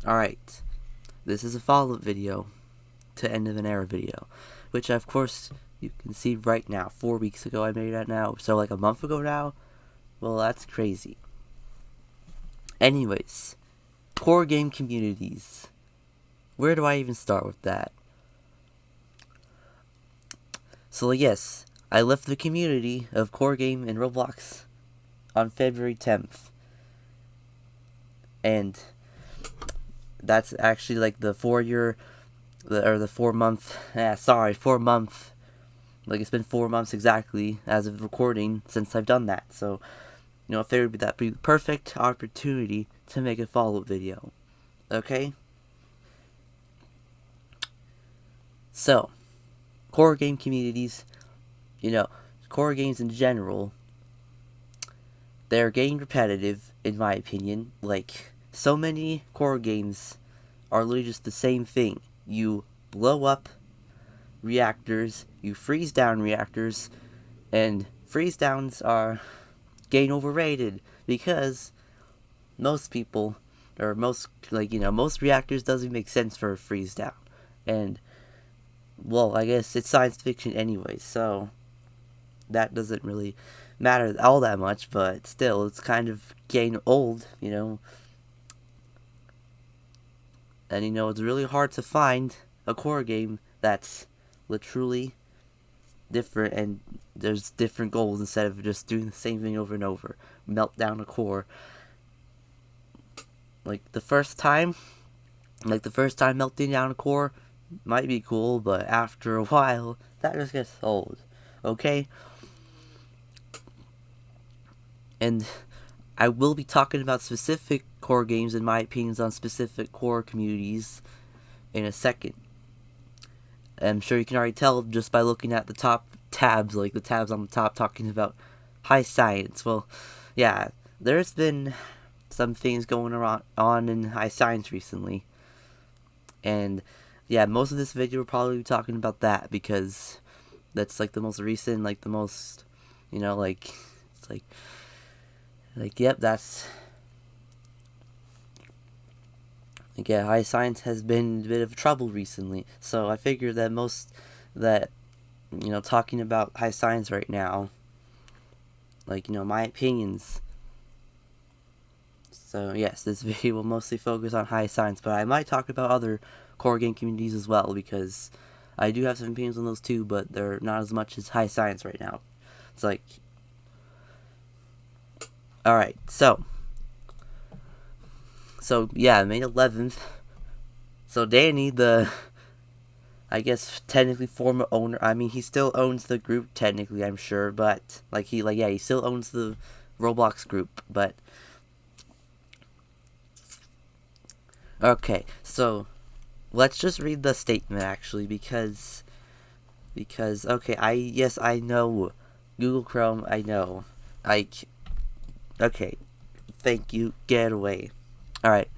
Alright, this is a follow-up video to End of an Era video, which of course you can see right now. 4 weeks ago I made that now, so like a month ago now? Well, that's crazy. Anyways, core game communities. Where do I even start with that? So yes, I left the community of core game in Roblox on February 10th. And that's actually like the 4 month, 4 month, like it's been 4 months exactly as of recording since I've done that. So, I figured that'd be the perfect opportunity to make a follow-up video. Okay? So, core game communities, core games in general, they're getting repetitive, in my opinion. Like, so many core games are literally just the same thing. You blow up reactors, you freeze down reactors, and freeze downs are getting overrated because most people, or most reactors doesn't make sense for a freeze down. And, well, I guess it's science fiction anyway, so that doesn't really matter all that much, but still, it's kind of getting old, And, it's really hard to find a core game that's literally different and there's different goals instead of just doing the same thing over and over. Melt down a core. Like the first time melting down a core might be cool, but after a while, that just gets old. Okay? And I will be talking about specific core games and my opinions on specific core communities in a second. I'm sure you can already tell just by looking at the top tabs, like the tabs on the top talking about high science. Well, yeah, there's been some things going on in high science recently. And yeah, most of this video will probably be talking about that because that's like the most recent, like the most, it's yep, that's, yeah, high science has been a bit of trouble recently. So I figured that talking about high science right now, my opinions. So yes, this video will mostly focus on high science, but I might talk about other core game communities as well, because I do have some opinions on those too, but they're not as much as high science right now. It's like, alright, so yeah, May 11th, so daeny, I guess technically former owner, he still owns the group technically, I'm sure, but he still owns the Roblox group, but okay, so let's just read the statement actually, because okay, I know Google Chrome, I know, okay, thank you, get away. Alright,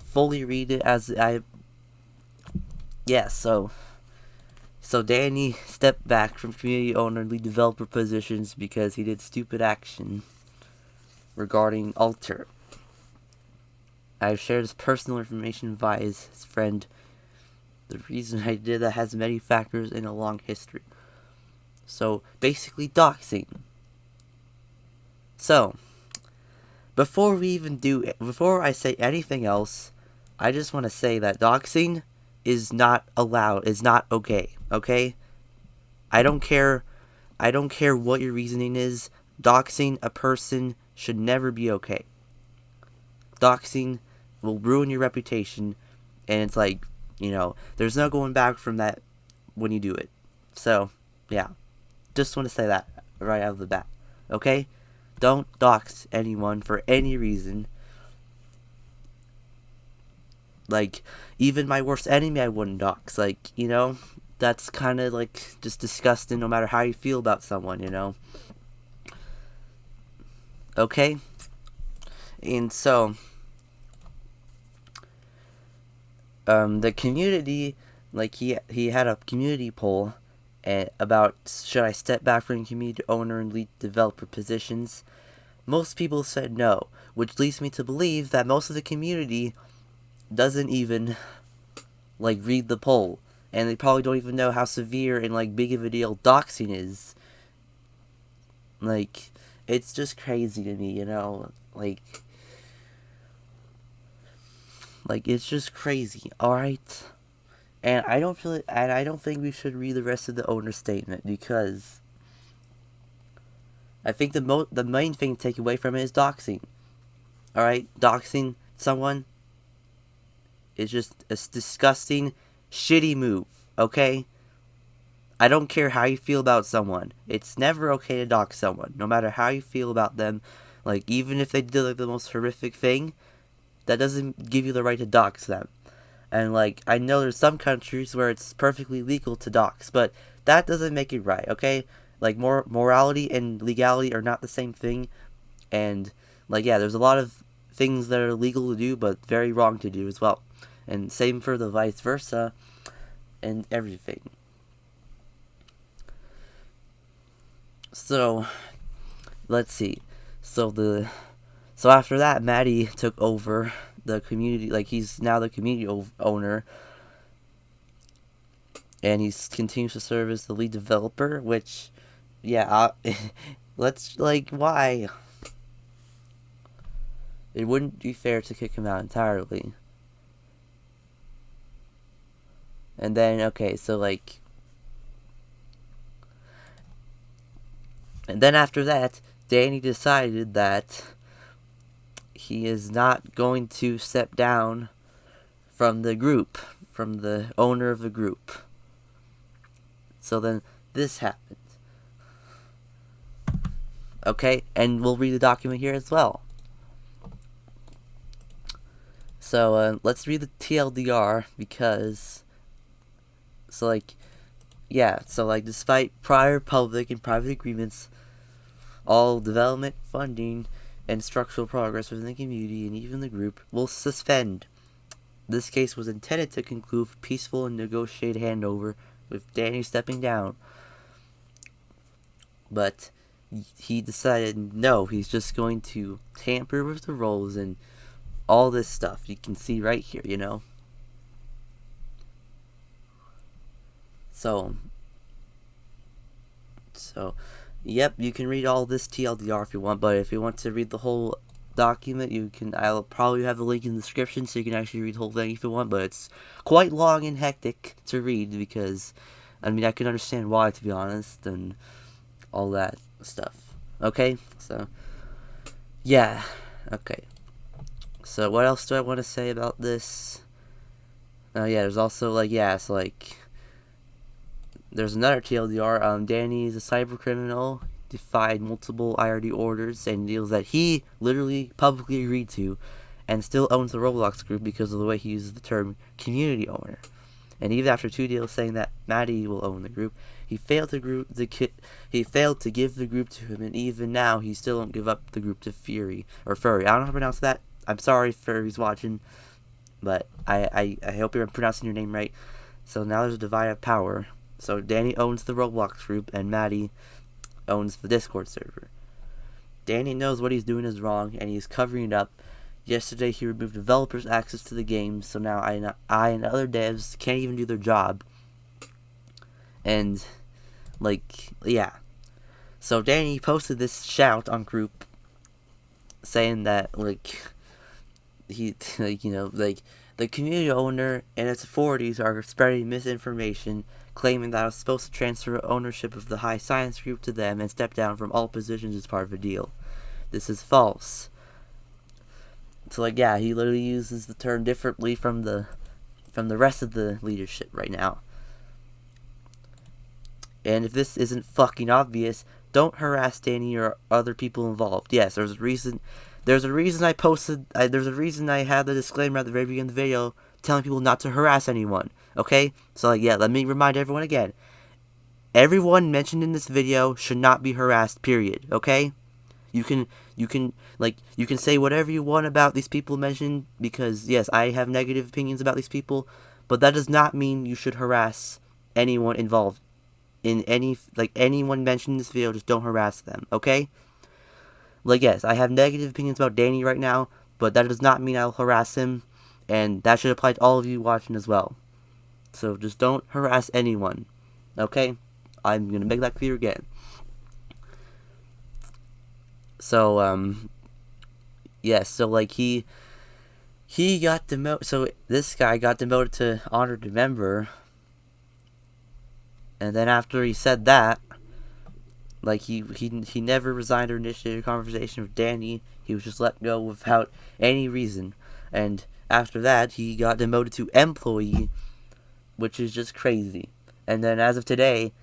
fully read it as so daeny stepped back from community owner and lead developer positions because he did stupid action regarding Alter. I've shared his personal information via his friend. The reason I did that has many factors in a long history. So, basically doxing. So, before I say anything else, I just want to say that doxing is not allowed, is not okay, okay? I don't care what your reasoning is, doxing a person should never be okay. Doxing will ruin your reputation, and it's like, there's no going back from that when you do it. So, yeah, just want to say that right out of the bat, okay? Don't dox anyone for any reason. Like, even my worst enemy I wouldn't dox. Like, that's kind of like just disgusting no matter how you feel about someone, Okay? And so, the community, he had a community poll about should I step back from community owner and lead developer positions. most people said no, which leads me to believe that most of the community doesn't even, like, read the poll. And they probably don't even know how severe and, like, big of a deal doxing is. Like, it's just crazy to me, you know? Like, it's just crazy, alright? And I don't think we should read the rest of the owner statement, because I think the main thing to take away from it is doxing. Alright? Doxing someone is just a disgusting, shitty move, okay? I don't care how you feel about someone. It's never okay to dox someone, no matter how you feel about them. Like, even if they did, like, the most horrific thing, that doesn't give you the right to dox them. And, like, I know there's some countries where it's perfectly legal to dox, but that doesn't make it right, okay? Like, morality and legality are not the same thing. And, like, yeah, there's a lot of things that are legal to do, but very wrong to do as well. And same for the vice versa and everything. So, let's see. So after that, Maty took over the community. Like, he's now the community owner, and he continues to serve as the lead developer. Which, yeah, let's, like, why? It wouldn't be fair to kick him out entirely. And then, okay, so, like, and then after that, daeny decided that he is not going to step down from the group, from the owner of the group. So then this happened. Okay, and we'll read the document here as well. So let's read the TLDR, because, so, like, yeah, so, like, despite prior public and private agreements, all development, funding, and structural progress within the community and even the group will suspend. This case was intended to conclude peaceful and negotiated handover, with daeny stepping down. But he decided no, he's just going to tamper with the roles and all this stuff. You can see right here, you know. So, yep, you can read all this TLDR if you want, but if you want to read the whole document, you can. I'll probably have a link in the description so you can actually read the whole thing if you want, but it's quite long and hectic to read, because, I mean, I can understand why, to be honest, and all that stuff. Okay, so, yeah, okay. So what else do I want to say about this? Yeah, there's also, like, yeah, it's like, there's another TLDR. daeny is a cyber criminal, defied multiple IRD orders and deals that he literally publicly agreed to, and still owns the Roblox group because of the way he uses the term community owner. And even after 2 deals saying that Maty will own the group, he failed to give the group to him, and even now he still won't give up the group to Furry. I don't know how to pronounce that. I'm sorry, Furry's watching, but I hope you're pronouncing your name right. So now there's a divide of power. So daeny owns the Roblox group, and Maty owns the Discord server. daeny knows what he's doing is wrong, and he's covering it up. Yesterday, he removed developers' access to the game, so now I and other devs can't even do their job. And, like, yeah. So daeny posted this shout on group, saying that, like, he, like, you know, like, the community owner and its authorities are spreading misinformation, claiming that I was supposed to transfer ownership of the high science group to them and step down from all positions as part of a deal. This is false. So, like, yeah, he literally uses the term differently from the rest of the leadership right now. And if this isn't fucking obvious, don't harass daeny or other people involved. Yes, there's a reason I posted, there's a reason I had the disclaimer at the very beginning of the video telling people not to harass anyone, okay? So, like, yeah, let me remind everyone again. Everyone mentioned in this video should not be harassed, period, okay? You can say whatever you want about these people mentioned, because, yes, I have negative opinions about these people, but that does not mean you should harass anyone involved in anyone mentioned in this video. Just don't harass them, okay? like, yes, I have negative opinions about Daeny right now, but that does not mean I'll harass him, and that should apply to all of you watching as well. So just don't harass anyone, okay? I'm gonna make that clear again. So, yes, so, like, he got demoted, so this guy got demoted to honored member, and then after he said that, like, he never resigned or initiated a conversation with Daeny. He was just let go without any reason, and after that, he got demoted to employee, which is just crazy. And then as of today,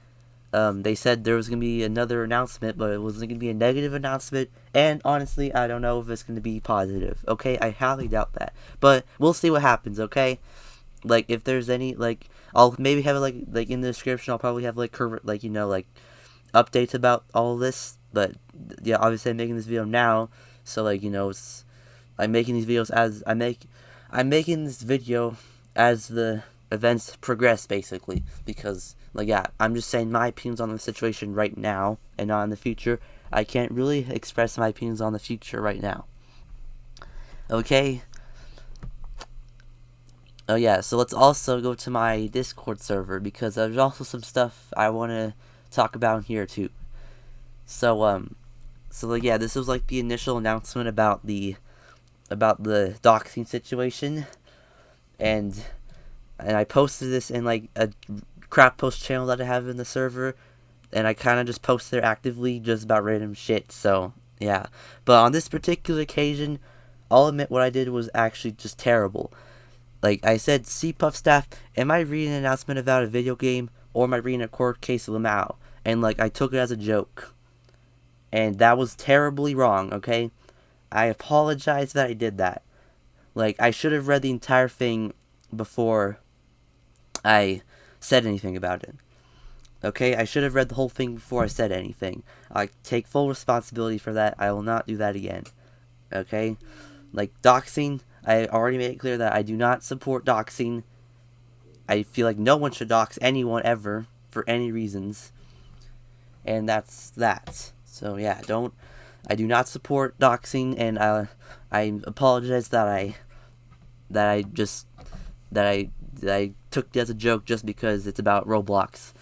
they said there was going to be another announcement, but it wasn't going to be a negative announcement, and honestly, I don't know if it's going to be positive, okay? I highly doubt that, but we'll see what happens, okay? Like, if there's any, like, I'll maybe have it, like, in the description, I'll probably have, like, updates about all of this, but, yeah, obviously I'm making this video now, so, like, I'm making these videos as, I'm making this video as the events progress, basically, because, like, yeah, I'm just saying my opinions on the situation right now, and not in the future. I can't really express my opinions on the future right now. Okay? Oh yeah, so let's also go to my Discord server, because there's also some stuff I want to talk about here too. So, like, yeah, this was, like, the initial announcement about the doxing situation, and I posted this in, like, a crap post channel that I have in the server, and I kind of just post there actively just about random shit, so, yeah. But on this particular occasion, I'll admit what I did was actually just terrible. Like, I said, CPUF staff, am I reading an announcement about a video game, or am I reading a court case of Lamau? And, like, I took it as a joke. And that was terribly wrong, okay? I apologize that I did that. Like, I should have read the entire thing before I said anything about it. Okay, I should have read the whole thing before I said anything. I take full responsibility for that. I will not do that again. Okay? Like, doxing, I already made it clear that I do not support doxing. I feel like no one should dox anyone ever, for any reasons. And that's that. So, yeah, I do not support doxing, and I apologize that I took it as a joke just because it's about Roblox.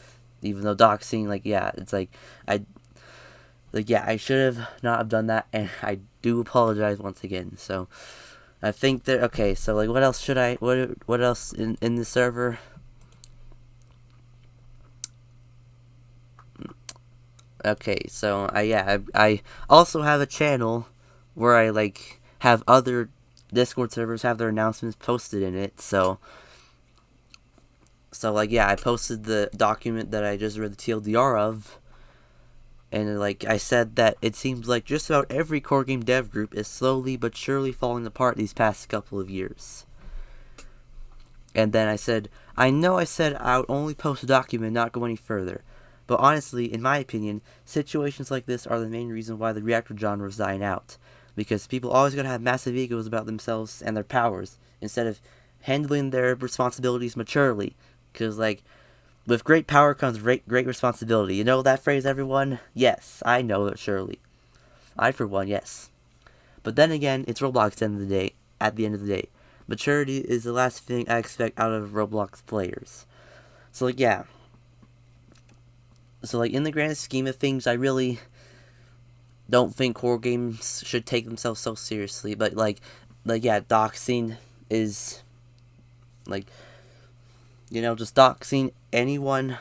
Even though doxing, like, yeah, it's like, I should have not have done that, and I do apologize once again. So, I think that, okay, so, like, what else should what else in the server? Okay, so, I also have a channel where I, like, have other Discord servers have their announcements posted in it, so, like, yeah, I posted the document that I just read the TLDR of, and, like, I said that it seems like just about every core game dev group is slowly but surely falling apart these past couple of years. And then I said, I know I said I would only post a document and not go any further, but honestly, in my opinion, situations like this are the main reason why the reactor genre is dying out. Because people always gotta have massive egos about themselves and their powers, instead of handling their responsibilities maturely. Because, like, with great power comes great responsibility. You know that phrase, everyone? Yes, I know it, surely. I, for one, yes. But then again, it's Roblox at the end of the day. Maturity is the last thing I expect out of Roblox players. So, like, yeah. So, like, in the grand scheme of things, I really don't think core games should take themselves so seriously. But, like, yeah, doxing is, like, just doxing anyone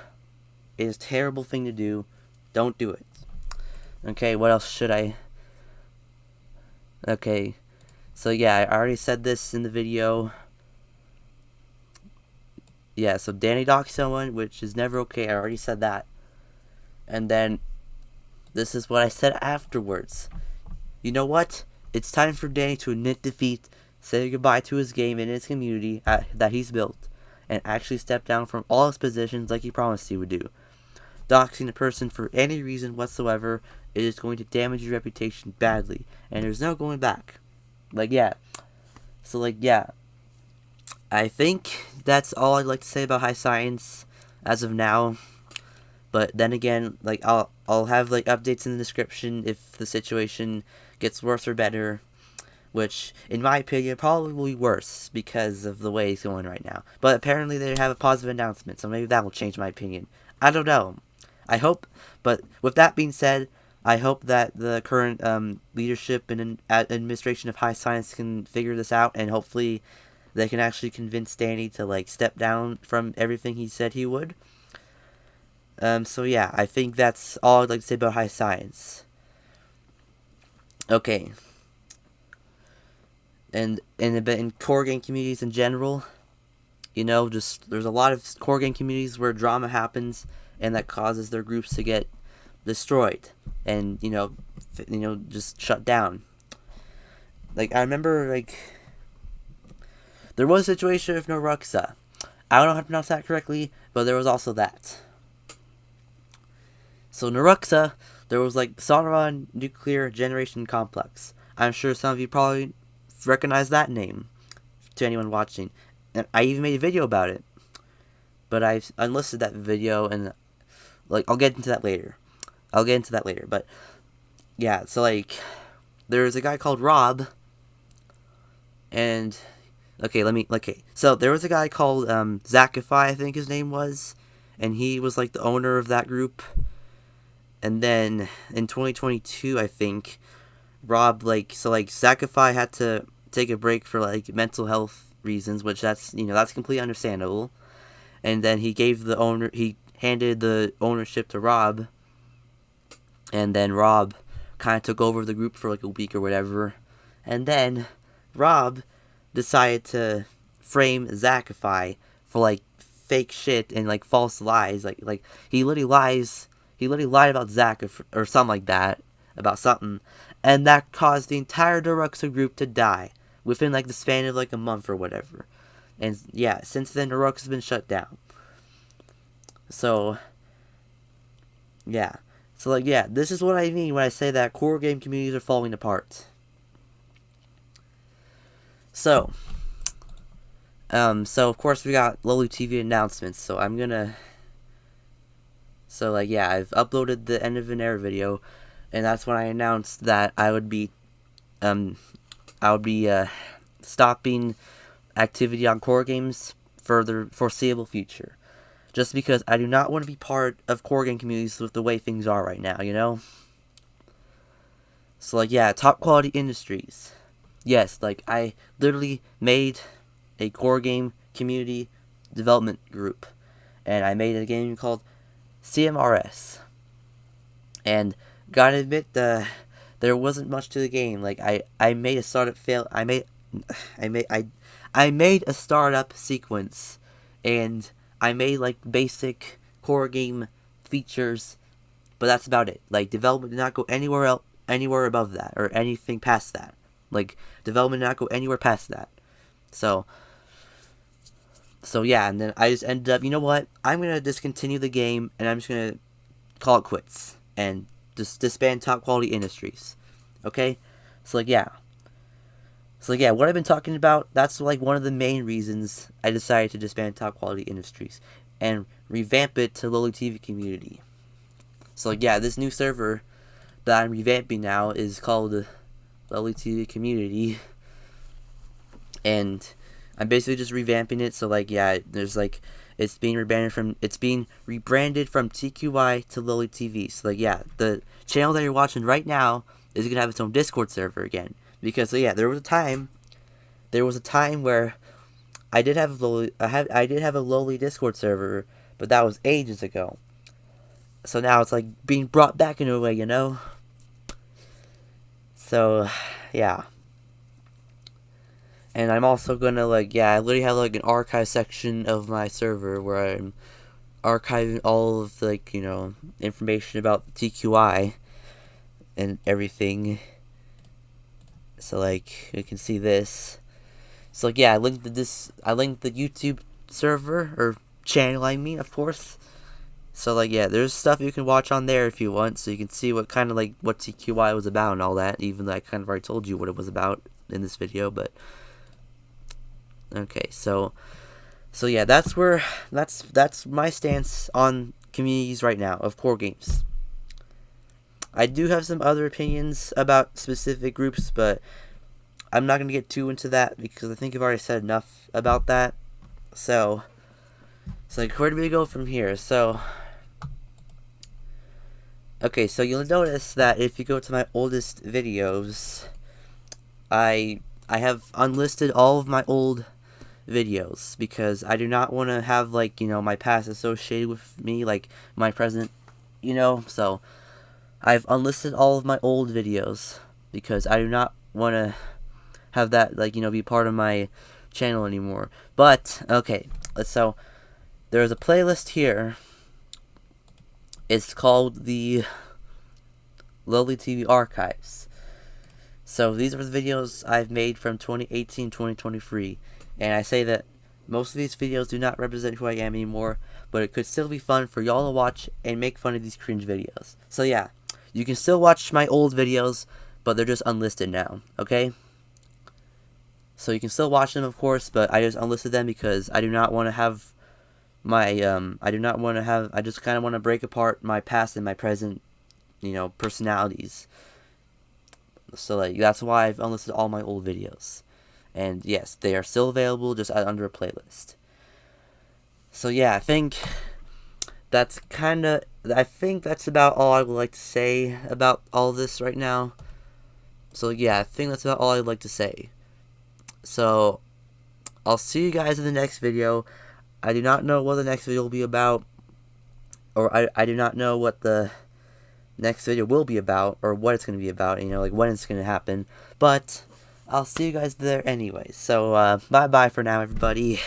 is a terrible thing to do. Don't do it. Okay, what else should I... Okay, so yeah, I already said this in the video. Yeah, so daeny doxed someone, which is never okay. I already said that. And then, this is what I said afterwards. You know what? It's time for Daeny to admit defeat, say goodbye to his game and his community that he's built, and actually step down from all his positions like he promised he would do. Doxing a person for any reason whatsoever is going to damage your reputation badly, and there's no going back. Like, yeah. So, like, yeah. I think that's all I'd like to say about High Science as of now. But then again, like, I'll have, like, updates in the description if the situation gets worse or better, which, in my opinion, probably will be worse because of the way it's going right now. But apparently they have a positive announcement, so maybe that will change my opinion. I don't know. I hope, but with that being said, I hope that the current leadership and administration of high science can figure this out, and hopefully they can actually convince daeny to, like, step down from everything he said he would. So yeah, I think that's all I'd like to say about high science. Okay. And in core game communities in general, just there's a lot of core game communities where drama happens, and that causes their groups to get destroyed and just shut down. Like, I remember, like, there was a situation with Naruxa. I don't know how to pronounce that correctly, but there was also that. So Naruxa, there was, like, Sauron Nuclear Generation Complex. I'm sure some of you probably recognize that name, to anyone watching. And I even made a video about it. But I've unlisted that video, and, like, I'll get into that later. But, yeah, so, like, there's a guy called Rob, and, so there was a guy called, Zakify, I think his name was, and he was, like, the owner of that group. And then, in 2022, I think, Rob, Zakify had to take a break for, like, mental health reasons, which that's completely understandable. And then he handed the ownership to Rob, and then Rob kind of took over the group for, like, a week or whatever. And then Rob decided to frame Zakify for, like, fake shit and, like, false lies. Like he literally lied about Zach or something like that, about something, and that caused the entire Naruxa group to die within, like, the span of, like, a month or whatever. And yeah, since then Naruxa's been shut down. So yeah. So, like, yeah, this is what I mean when I say that core game communities are falling apart. So of course we got Lowly TV announcements, so I've uploaded the end of an era video, and that's when I announced that I would be stopping activity on core games for the foreseeable future. Just because I do not want to be part of core game communities with the way things are right now, So, like, yeah, Top Quality Industries. Yes, like, I literally made a core game community development group. And I made a game called CMRS. And gotta admit, there wasn't much to the game. Like, I made a startup I made a startup sequence, and I made, like, basic core game features, but that's about it. Like, development did not go anywhere above that, or anything past that. Like, development did not go anywhere past that. So yeah, and then I just ended up, you know what? I'm gonna discontinue the game, and I'm just gonna call it quits, and just disband Top Quality Industries. Okay? So, yeah, what I've been talking about, that's, like, one of the main reasons I decided to disband Top Quality Industries and revamp it to Lowly TV Community. So, like, yeah, this new server that I'm revamping now is called Lowly TV Community, and I'm basically just revamping it. So, like, yeah, there's, like, it's being rebranded from TQI to Lowly TV. So, like, yeah, the channel that you're watching right now is gonna have its own Discord server again. Because, so, yeah, there was a time where I did have a lowly Discord server, but that was ages ago. So now it's, like, being brought back in a way, So, yeah. And I'm also gonna, like, I literally have, like, an archive section of my server where I'm archiving all of the, like, information about TQI and everything. So, like, you can see this. So, like, yeah, I linked the YouTube server, or channel, of course. So, like, yeah, there's stuff you can watch on there if you want, so you can see what kind of, like, what TQI was about and all that, even though I kind of already told you what it was about in this video, but... Okay, so yeah, that's my stance on communities right now, of core games. I do have some other opinions about specific groups, but I'm not going to get too into that because I think I've already said enough about that. So like, where do we go from here? So, okay, so you'll notice that if you go to my oldest videos, I have unlisted all of my old videos because I do not want to have, like, you know, my past associated with me, like my present, you know. So I've unlisted all of my old videos because I do not want to have that, like, you know, be part of my channel anymore. But okay, so there's a playlist here. It's called the Lowly TV Archives. So these are the videos I've made from 2018-2023, and I say that most of these videos do not represent who I am anymore, but it could still be fun for y'all to watch and make fun of these cringe videos. So yeah, you can still watch my old videos, but they're just unlisted now, okay? So you can still watch them, of course, but I just unlisted them because I do not want to have my, I just kind of want to break apart my past and my present, you know, personalities. So, like, that's why I've unlisted all my old videos. And yes, they are still available, just under a playlist. So yeah, I think that's about all I would like to say about all this right now. So yeah, I think that's about all I'd like to say. So, I'll see you guys in the next video. I do not know what the next video will be about, or I do not know what the next video will be about, or what it's going to be about, you know, like when it's going to happen, but I'll see you guys there anyway. So, bye-bye for now, everybody.